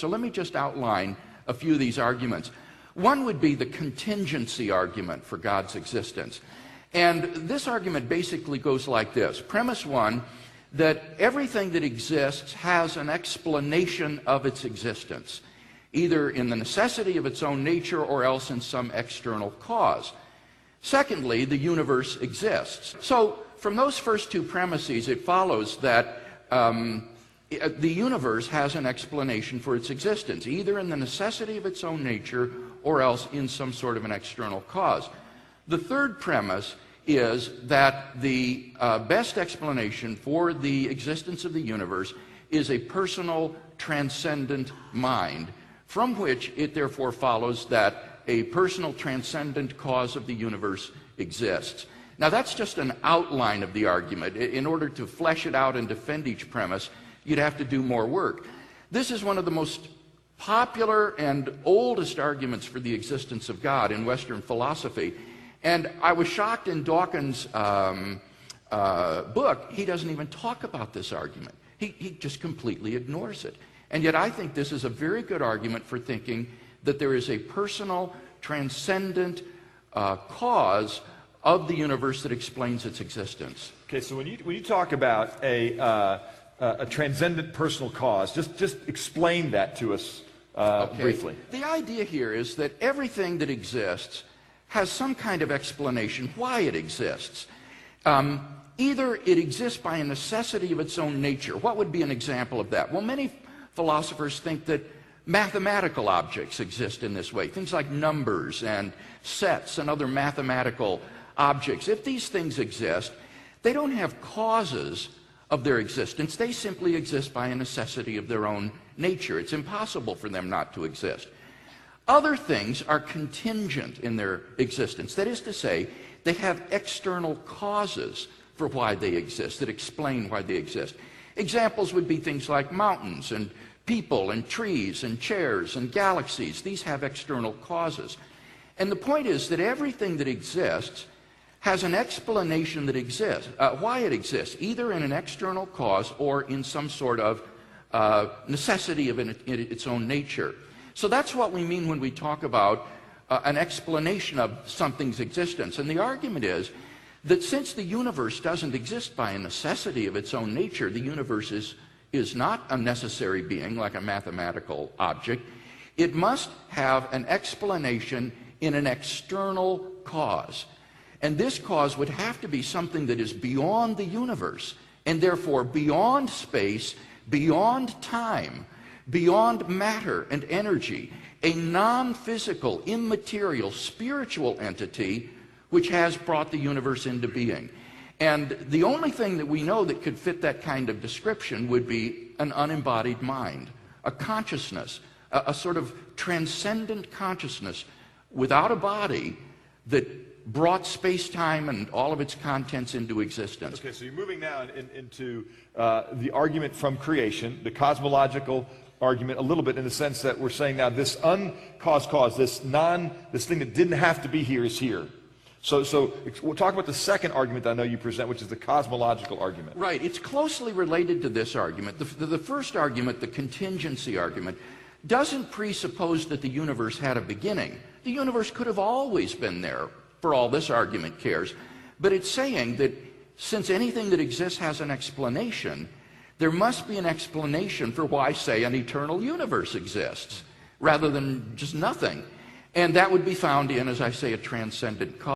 So let me just outline a few of these arguments. One would be the contingency argument for God's existence. And this argument basically goes like this. Premise one, that everything that exists has an explanation of its existence, either in the necessity of its own nature or else in some external cause. Secondly, the universe exists. So from those first two premises, it follows that the universe has an explanation for its existence, either in the necessity of its own nature or else in some sort of an external cause. The third premise is that the best explanation for the existence of the universe is a personal, transcendent mind, from which it therefore follows that a personal, transcendent cause of the universe exists. Now that's just an outline of the argument. In order to flesh it out and defend each premise, you'd have to do more work. This is one of the most popular and oldest arguments for the existence of God in Western philosophy. And I was shocked in Dawkins' book, he doesn't even talk about this argument. He just completely ignores it. And yet I think this is a very good argument for thinking that there is a personal, transcendent cause of the universe that explains its existence. Okay, so when you talk about a transcendent personal cause, just explain that to us briefly. The idea here is that everything that exists has some kind of explanation why it exists. Either it exists by a necessity of its own nature. What would be an example of that? Well, many philosophers think that mathematical objects exist in this way, things like numbers and sets and other mathematical objects. If these things exist, they don't have causes of their existence. They simply exist by a necessity of their own nature. It's impossible for them not to exist. Other things are contingent in their existence. That is to say, they have external causes for why they exist, that explain why they exist. Examples would be things like mountains and people and trees and chairs and galaxies. These have external causes. And the point is that everything that exists has an explanation that exists, why it exists, either in an external cause or in some sort of necessity of its own nature. So that's what we mean when we talk about an explanation of something's existence. And the argument is that since the universe doesn't exist by a necessity of its own nature, the universe is not a necessary being like a mathematical object. It must have an explanation in an external cause. And this cause would have to be something that is beyond the universe, and therefore beyond space, beyond time, beyond matter and energy, a non-physical, immaterial, spiritual entity which has brought the universe into being. And the only thing that we know that could fit that kind of description would be an unembodied mind, a consciousness, a sort of transcendent consciousness without a body that brought space-time and all of its contents into existence. Okay, so you're moving now into the argument from creation, the cosmological argument, a little bit in the sense that we're saying now this uncaused cause, this thing that didn't have to be here is here. So we'll talk about the second argument that I know you present, which is the cosmological argument. Right. It's closely related to this argument. The first argument, the contingency argument, doesn't presuppose that the universe had a beginning. The universe could have always been there, for all this argument cares. But it's saying that since anything that exists has an explanation, there must be an explanation for why, say, an eternal universe exists, rather than just nothing. And that would be found in, as I say, a transcendent cause.